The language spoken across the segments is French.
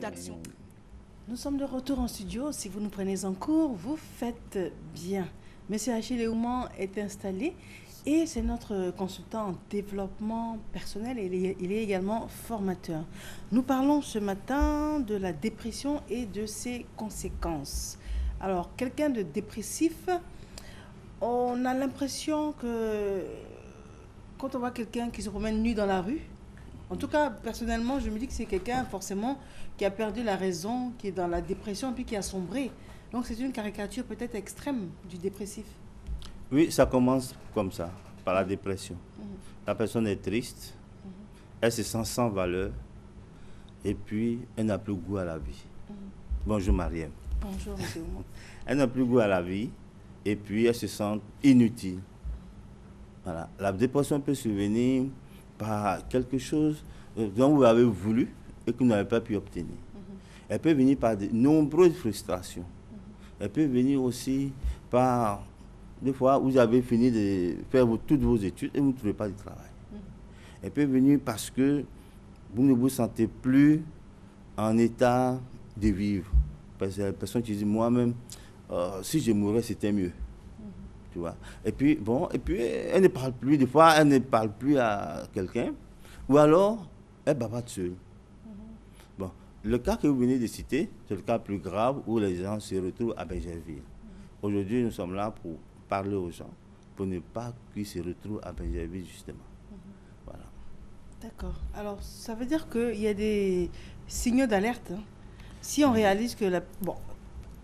d'action. Nous sommes de retour en studio. Si vous nous prenez en cours, vous faites bien. Monsieur Achille Ouman est installé et c'est notre consultant en développement personnel et il est également formateur. Nous parlons ce matin de la dépression et de ses conséquences. Alors, quelqu'un de dépressif, on a l'impression que quand on voit quelqu'un qui se promène nu dans la rue, en tout cas, personnellement, je me dis que c'est quelqu'un forcément qui a perdu la raison, qui est dans la dépression, puis qui a sombré. Donc c'est une caricature peut-être extrême du dépressif. Oui, ça commence comme ça, par la dépression. La personne est triste, elle se sent sans valeur, et puis elle n'a plus goût à la vie. Bonjour Mariam. Bonjour monsieur Ouman. Elle n'a plus goût à la vie, et puis elle se sent inutile. Voilà. La dépression peut survenir par quelque chose dont vous avez voulu et que vous n'avez pas pu obtenir. Elle peut venir par de nombreuses frustrations. Elle peut venir aussi par des fois où vous avez fini de faire toutes vos études et vous ne trouvez pas de travail. Elle peut venir parce que vous ne vous sentez plus en état de vivre. Parce que la personne qui dit moi-même, si je mourais, c'était mieux. Tu vois. Et puis, elle ne parle plus. Des fois, elle ne parle plus à quelqu'un. Ou alors, elle bavarde seule. Bon, le cas que vous venez de citer, c'est le cas plus grave où les gens se retrouvent à Benjerville. Aujourd'hui, nous sommes là pour parler aux gens, pour ne pas qu'ils se retrouvent à Benjerville, justement. Voilà. D'accord. Alors, ça veut dire qu'il y a des signaux d'alerte. Hein. Si on réalise que Bon,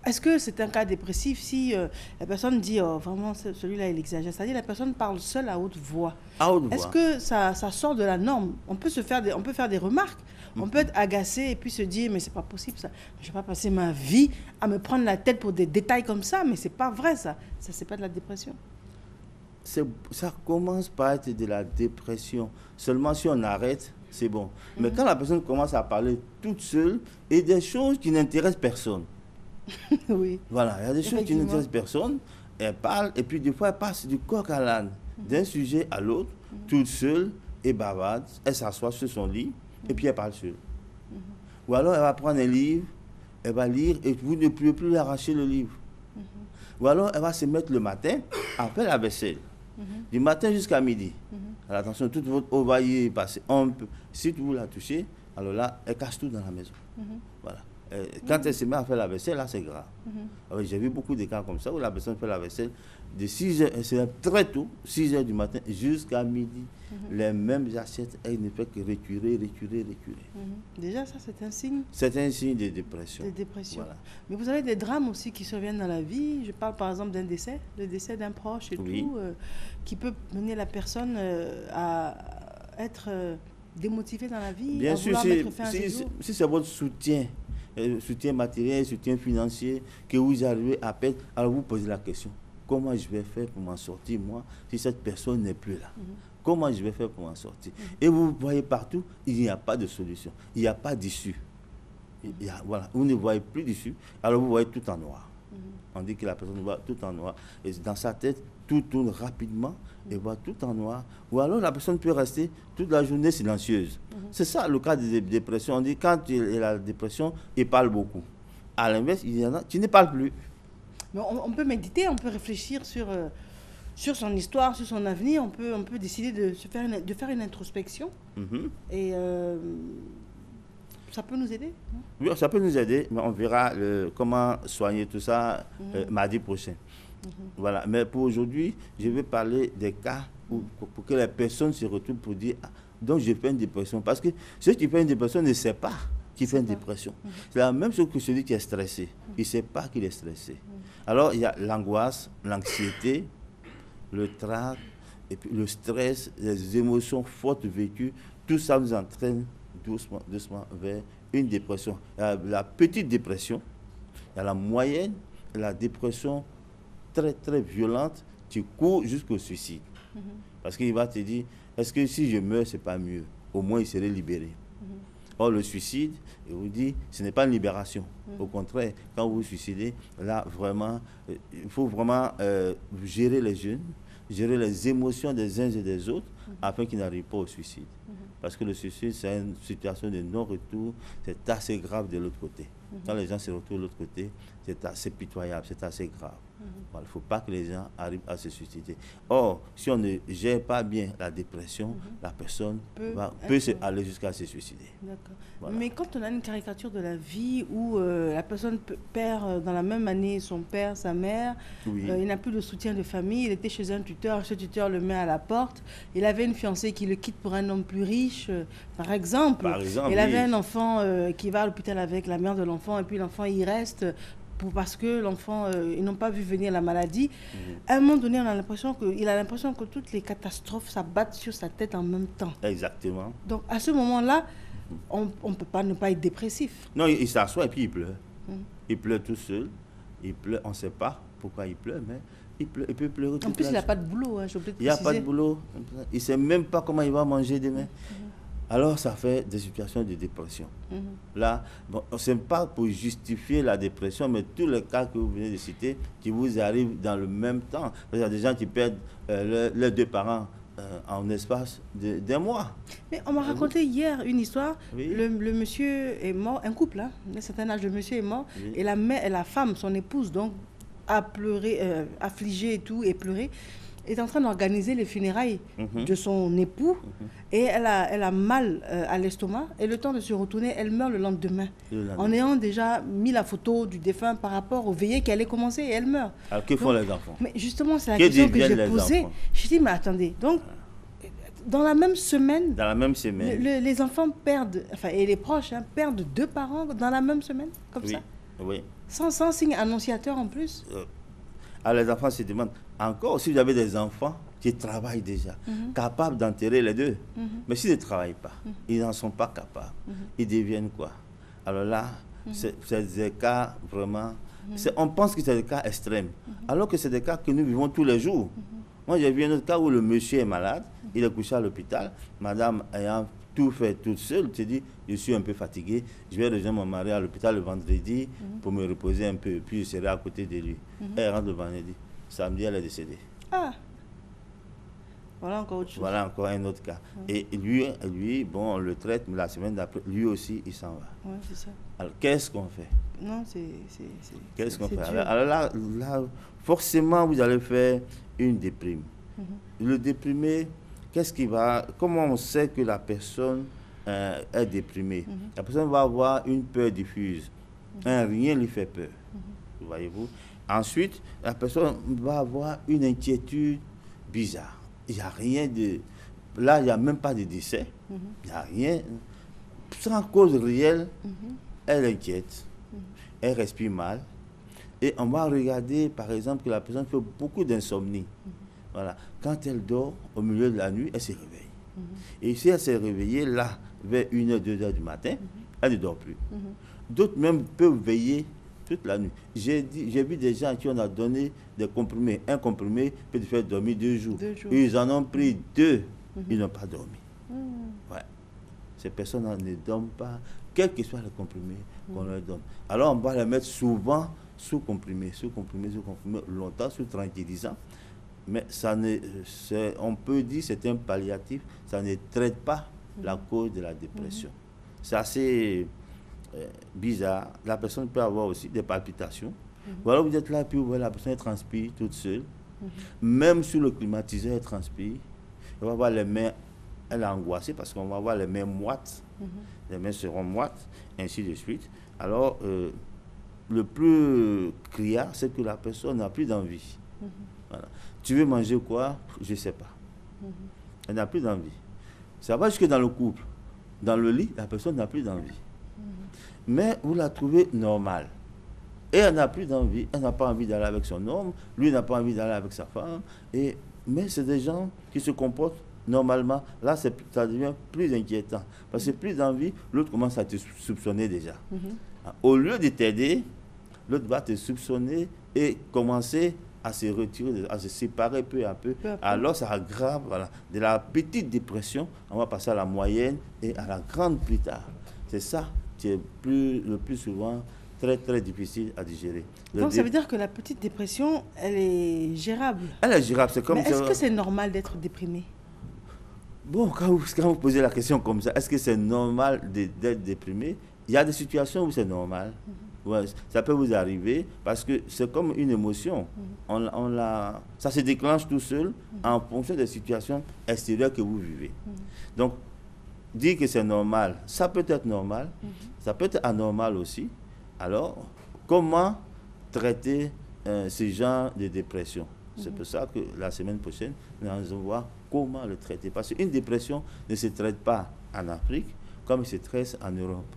est-ce que c'est un cas dépressif si la personne dit vraiment celui-là il exagère, c'est-à-dire la personne parle seule à haute voix. À haute voix. Est-ce que ça sort de la norme? On peut faire des remarques, on peut être agacé et puis se dire mais c'est pas possible ça. Je vais pas passer ma vie à me prendre la tête pour des détails comme ça, mais c'est pas vrai ça. Ça c'est pas de la dépression. Ça commence par être de la dépression. Seulement si on arrête, c'est bon. Mais quand la personne commence à parler toute seule et des choses qui n'intéressent personne. Oui. Voilà, il y a des choses qui n'intéressent personne. Elle parle et puis des fois elle passe du coq à l'âne, d'un sujet à l'autre, toute seule et bavarde. Elle s'assoit sur son lit et puis elle parle seule. Ou alors elle va prendre un livre, elle va lire et vous ne pouvez plus l'arracher le livre. Ou alors elle va se mettre le matin à faire la vaisselle. Du matin jusqu'à midi. Alors attention, toute votre eau va y passer. Si vous la touchez, alors là, elle casse tout dans la maison. Voilà. Quand elle se met à faire la vaisselle, là, c'est grave. Alors, j'ai vu beaucoup de cas comme ça où la personne fait la vaisselle de 6 heures, c'est très tôt, 6 heures du matin jusqu'à midi. Les mêmes assiettes, elle ne fait que récurer. Déjà, ça, c'est un signe. C'est un signe de dépression. Voilà. Mais vous avez des drames aussi qui surviennent dans la vie. Je parle par exemple d'un décès, le décès d'un proche et tout, qui peut mener la personne à être démotivée dans la vie. Bien sûr, si c'est votre soutien matériel, soutien financier, que vous arrivez à perdre, alors vous posez la question, comment je vais faire pour m'en sortir, moi, si cette personne n'est plus là? Comment je vais faire pour m'en sortir? Et vous voyez partout, il n'y a pas de solution, il n'y a pas d'issue. Voilà, vous ne voyez plus d'issue, alors vous voyez tout en noir. On dit que la personne voit tout en noir, et dans sa tête, tout tourne rapidement, et voit tout en noir. Ou alors la personne peut rester toute la journée silencieuse. C'est ça le cas des dépressions. On dit quand il y a la dépression, il parle beaucoup. À l'inverse, il y en a, tu ne parles plus. Mais on peut méditer, on peut réfléchir sur son histoire, sur son avenir. On peut décider de faire une introspection. Et ça peut nous aider, non? Oui, ça peut nous aider, mais on verra comment soigner tout ça mardi prochain. Voilà. Mais pour aujourd'hui, je vais parler des cas pour que les personnes se retrouvent pour dire donc je fais une dépression. Parce que ceux qui font une dépression ne savent pas qu'il fait une dépression. C'est la même chose que celui qui est stressé. Il ne sait pas qu'il est stressé. Alors, il y a l'angoisse, l'anxiété, le trac, et puis le stress, les émotions fortes vécues. Tout ça nous entraîne doucement vers une dépression. Il y a la petite dépression, il y a la moyenne, et la dépression très, très violente qui court jusqu'au suicide. Parce qu'il va te dire, est-ce que si je meurs, c'est pas mieux? Au moins, il serait libéré. Or, le suicide, il vous dit, ce n'est pas une libération. Au contraire, quand vous vous suicidez, là, vraiment, il faut vraiment gérer les jeunes, gérer les émotions des uns et des autres, afin qu'ils n'arrivent pas au suicide. Parce que le suicide, c'est une situation de non-retour. C'est assez grave de l'autre côté. Quand les gens se retrouvent de l'autre côté, c'est assez pitoyable, c'est assez grave. Voilà, il ne faut pas que les gens arrivent à se suicider. Or, si on ne gère pas bien la dépression, la personne peut aller jusqu'à se suicider. D'accord. Voilà. Mais quand on a une caricature de la vie où la personne perd dans la même année son père, sa mère, il n'a plus de soutien de famille, il était chez un tuteur, ce tuteur le met à la porte, il avait une fiancée qui le quitte pour un homme plus riche, par exemple. Il avait un enfant qui va à l'hôpital avec la mère de l'enfant, et puis l'enfant y reste parce que l'enfant, ils n'ont pas vu venir la maladie. À un moment donné, il a l'impression que toutes les catastrophes s'abattent sur sa tête en même temps. Exactement. Donc à ce moment-là, on ne peut pas ne pas être dépressif. Non, il s'assoit et puis il pleure. Il pleure tout seul. Il pleure, on ne sait pas pourquoi il pleure, mais il peut pleurer tout seul. En plus, il n'a pas de boulot, hein, j'ai oublié de préciser. Il n'y a pas de boulot. Il ne sait même pas comment il va manger demain. Alors, ça fait des situations de dépression. Là, bon, ce n'est pas pour justifier la dépression, mais tous les cas que vous venez de citer, qui vous arrivent dans le même temps. Il y a des gens qui perdent leurs deux parents en espace d'un mois. Mais on m'a raconté hier une histoire. Le monsieur est mort, un couple, hein, d'un certain âge, le monsieur est mort, et la femme, son épouse, donc, a pleuré, affligée et tout, et pleuré, est en train d'organiser les funérailles de son époux, et elle a mal à l'estomac, et le temps de se retourner, elle meurt le lendemain, en ayant déjà mis la photo du défunt par rapport aux veillées qui allaient commencer, et elle meurt. Alors que font les enfants? Mais justement, c'est la question que j'ai posée. Je dis, mais attendez, donc, dans la même semaine, les enfants perdent, et les proches perdent deux parents dans la même semaine, comme ça? Oui. Sans signe annonciateur en plus. Alors les enfants se demandent, encore si vous avez des enfants qui travaillent déjà, capables d'enterrer les deux. Mais s'ils ne travaillent pas, ils n'en sont pas capables. Ils deviennent quoi? Alors là, c'est des cas vraiment... On pense que c'est des cas extrêmes, alors que c'est des cas que nous vivons tous les jours. Moi, j'ai vu un autre cas où le monsieur est malade, il est couché à l'hôpital, madame ayant tout fait toute seule, se dit, je suis un peu fatigué, je vais rejoindre mon mari à l'hôpital le vendredi pour me reposer un peu, puis je serai à côté de lui. Elle rentre le vendredi. Samedi, elle est décédée. Ah, voilà encore autre chose. Voilà encore un autre cas. Et lui, bon, on le traite, mais la semaine d'après, lui aussi, il s'en va. Oui, c'est ça. Alors, qu'est-ce qu'on fait? Non, qu'est-ce qu'on fait? Alors là, forcément, vous allez faire une déprime. Le déprimé, comment on sait que la personne est déprimée? La personne va avoir une peur diffuse. Rien lui fait peur. Voyez-vous? Ensuite, la personne va avoir une inquiétude bizarre. Il n'y a rien de... Là, il n'y a même pas de décès. Il n'y a rien. Sans cause réelle, elle inquiète. Elle respire mal. Et on va regarder, par exemple, que la personne fait beaucoup d'insomnie. Voilà. Quand elle dort, au milieu de la nuit, elle se réveille. Et si elle s'est réveillée, là, vers 1h, 2h du matin, elle ne dort plus. D'autres même peuvent veiller toute la nuit. J'ai vu des gens qui on a donné des comprimés. Un comprimé peut te faire dormir 2 jours. Ils en ont pris 2. Ils n'ont pas dormi. Ouais. Ces personnes ne dorment pas, quels que soient les comprimés qu'on leur donne. Alors on va les mettre souvent sous comprimés, longtemps sous tranquillisant. Mais on peut dire que c'est un palliatif, ça ne traite pas la cause de la dépression. C'est assez bizarre. La personne peut avoir aussi des palpitations. Voilà, vous êtes là, puis vous voyez la personne transpire toute seule. Même sous le climatiseur, elle transpire. On va voir les mains, elle est angoissée parce qu'on va voir les mains moites. Les mains seront moites, ainsi de suite. Alors, le plus criard, c'est que la personne n'a plus d'envie. Voilà. Tu veux manger quoi? Je ne sais pas. Elle n'a plus d'envie. Ça va jusque dans le couple. Dans le lit, la personne n'a plus d'envie. Mais vous la trouvez normale. Et elle n'a plus d'envie. Elle n'a pas envie d'aller avec son homme. Lui n'a pas envie d'aller avec sa femme. Mais c'est des gens qui se comportent normalement. Là, ça devient plus inquiétant. Parce que plus d'envie, l'autre commence à te soupçonner déjà. Au lieu de t'aider, l'autre va te soupçonner et commencer à se retirer, à se séparer peu à peu. Alors ça aggrave, voilà. De la petite dépression, on va passer à la moyenne et à la grande plus tard. C'est ça qui est le plus souvent très très difficile à digérer. Donc ça veut dire que la petite dépression, elle est gérable? Elle est gérable, c'est comme... Mais est-ce que c'est normal d'être déprimé? Bon, quand vous posez la question comme ça, est-ce que c'est normal d'être déprimé? Il y a des situations où c'est normal. Ouais, ça peut vous arriver parce que c'est comme une émotion. Ça se déclenche tout seul en fonction des situations extérieures que vous vivez. Donc, dire que c'est normal, ça peut être normal, ça peut être anormal aussi. Alors, comment traiter ce genre de dépression? C'est pour ça que la semaine prochaine, nous allons voir comment le traiter. Parce qu'une dépression ne se traite pas en Afrique comme il se traite en Europe.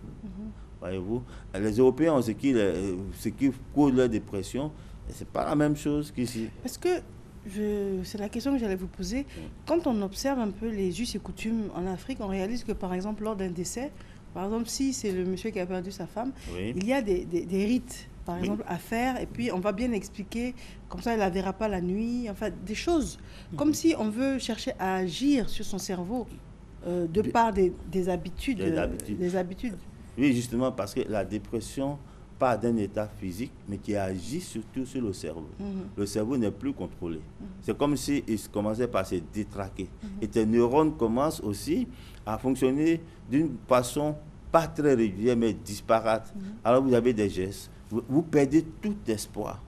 Voyez-vous, les Européens ont ce qui cause leur dépression, et ce n'est pas la même chose qu'ici. Parce que, c'est la question que j'allais vous poser, quand on observe un peu les us et coutumes en Afrique, on réalise que par exemple lors d'un décès, par exemple si c'est le monsieur qui a perdu sa femme, il y a des rites par exemple à faire, et puis on va bien expliquer, comme ça elle ne la verra pas la nuit, enfin des choses, comme si on veut chercher à agir sur son cerveau de par des habitudes. Des habitudes. Oui, justement, parce que la dépression part d'un état physique, mais qui agit surtout sur le cerveau. Le cerveau n'est plus contrôlé. C'est comme s'il commençait par se détraquer. Et tes neurones commencent aussi à fonctionner d'une façon pas très régulière, mais disparate. Alors vous avez des gestes. Vous perdez tout espoir.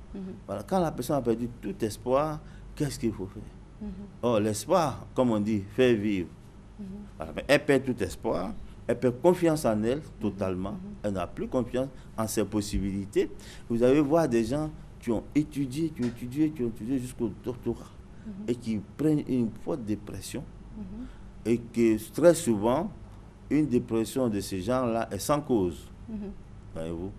Voilà. Quand la personne a perdu tout espoir, qu'est-ce qu'il faut faire? Oh, l'espoir, comme on dit, fait vivre. Voilà. Elle perd tout espoir. Elle perd confiance en elle totalement. Elle n'a plus confiance en ses possibilités. Vous allez voir des gens qui ont étudié jusqu'au doctorat et qui prennent une forte dépression. Et que très souvent, une dépression de ce genre-là est sans cause. Voyez-vous?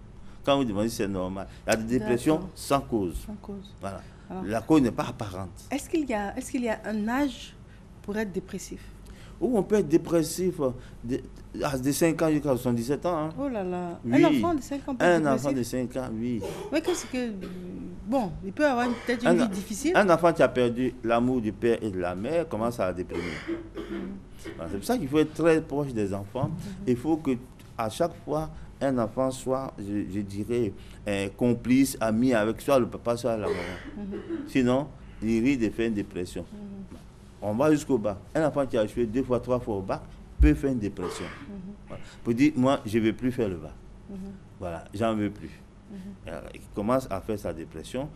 Quand vous demandez si c'est normal, il y a des dépressions sans cause. Sans cause. Voilà. Alors, la cause n'est pas apparente. Est-ce qu'il y a un âge pour être dépressif? Ou on peut être dépressif de 5 ans jusqu'à 77 ans. Hein. Oh là là. Oui. Un enfant de 5 ans peut être dépressif? Un enfant de 5 ans, oui. Mais qu'est-ce que... Bon, il peut avoir peut-être une vie difficile. Un enfant qui a perdu l'amour du père et de la mère commence à déprimer. Voilà, c'est pour ça qu'il faut être très proche des enfants. Il faut que à chaque fois, un enfant soit, je dirais, complice, ami avec soit le papa, soit la maman. Sinon, il risque de faire une dépression. On va jusqu'au bac. Un enfant qui a échoué 2 fois, 3 fois au bac peut faire une dépression. Voilà. Pour dire, moi, je ne veux plus faire le bac. Voilà, j'en veux plus. Il commence à faire sa dépression.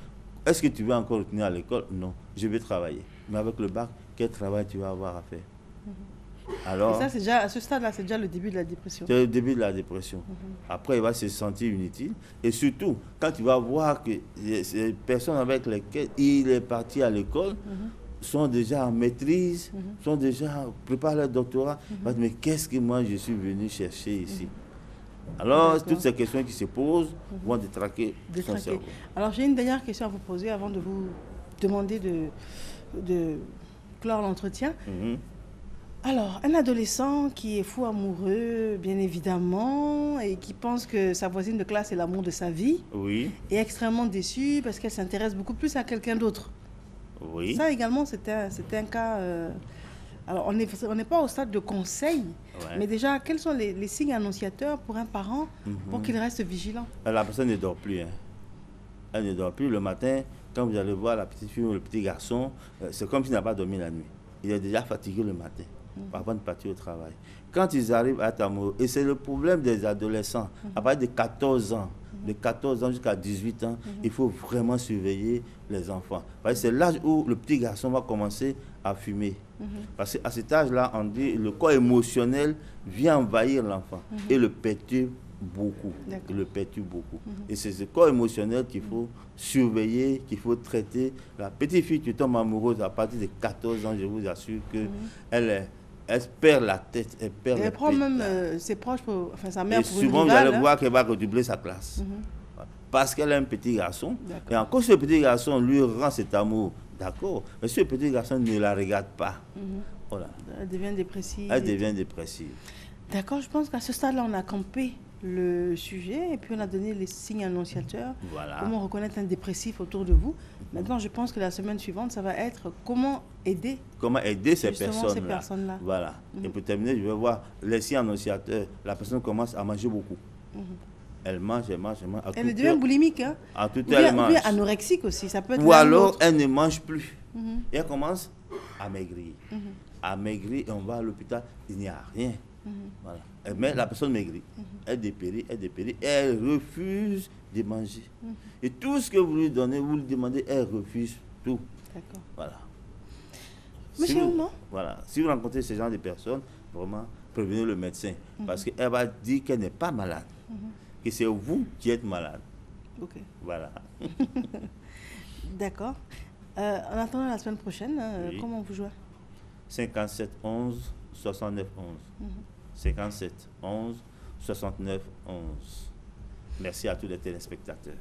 Est-ce que tu veux encore retourner à l'école? Non, je vais travailler. Mais avec le bac, quel travail tu vas avoir à faire? Alors, et ça, c'est déjà, à ce stade-là, c'est déjà le début de la dépression. C'est le début de la dépression. Après, il va se sentir inutile. Et surtout, quand tu vas voir que les personnes avec lesquelles il est parti à l'école sont déjà en maîtrise, sont déjà préparent leur doctorat. Mais qu'est-ce que moi je suis venu chercher ici? Alors, toutes ces questions qui se posent vont détraquer son cerveau. Alors, j'ai une dernière question à vous poser avant de vous demander de clore l'entretien. Alors, un adolescent qui est fou amoureux, bien évidemment, et qui pense que sa voisine de classe est l'amour de sa vie, est extrêmement déçu parce qu'elle s'intéresse beaucoup plus à quelqu'un d'autre. Oui. Ça également, c'était un cas... alors, on n'est pas au stade de conseil, mais déjà, quels sont les signes annonciateurs pour un parent pour qu'il reste vigilant? La personne ne dort plus. Hein. Elle ne dort plus. Le matin, quand vous allez voir la petite fille ou le petit garçon, c'est comme s'il n'a pas dormi la nuit. Il est déjà fatigué le matin avant de partir au travail. Quand ils arrivent à être amoureux, et c'est le problème des adolescents, à partir de 14 ans, de 14 ans jusqu'à 18 ans, il faut vraiment surveiller les enfants. Parce que c'est l'âge où le petit garçon va commencer à fumer. Parce qu'à cet âge-là, on dit le corps émotionnel vient envahir l'enfant et le perturbe beaucoup. Et c'est ce corps émotionnel qu'il faut surveiller, qu'il faut traiter. La petite fille qui tombe amoureuse à partir de 14 ans, je vous assure qu'elle perd la tête, elle perd elle prend même ses proches, sa mère, et pour une souvent, rivale, vous allez voir qu'elle va redoubler sa classe. Parce qu'elle a un petit garçon. Et encore, ce petit garçon lui rend cet amour. D'accord. Mais ce petit garçon ne la regarde pas. Voilà. Elle devient dépressive. Elle devient dépressive. D'accord, je pense qu'à ce stade-là, on a campé le sujet et puis on a donné les signes annonciateurs. Voilà. Comment reconnaître un dépressif autour de vous. Maintenant, je pense que la semaine suivante, ça va être comment aider. Comment aider ces personnes-là. Voilà. Et pour terminer, je vais voir les signes annonciateurs. La personne commence à manger beaucoup. Elle mange. Elle devient boulimique. Hein? À tout elle mange. Ou bien anorexique aussi. Ça peut être ou alors, elle ne mange plus. Et elle commence amaigrir. Amaigrir et on va à l'hôpital, il n'y a rien. Voilà. Mais la personne maigrit, elle dépérit, et elle refuse de manger. Et tout ce que vous lui donnez, vous lui demandez, elle refuse tout. D'accord. Voilà. Monsieur Oumang? Voilà. Si vous rencontrez ce genre de personnes, vraiment, prévenez le médecin. Parce qu'elle va dire qu'elle n'est pas malade. Que c'est vous qui êtes malade. Ok. Voilà. D'accord. En attendant la semaine prochaine, Oui. comment vous jouez? 57 11 69 11. 57 11 69 11. Merci à tous les téléspectateurs.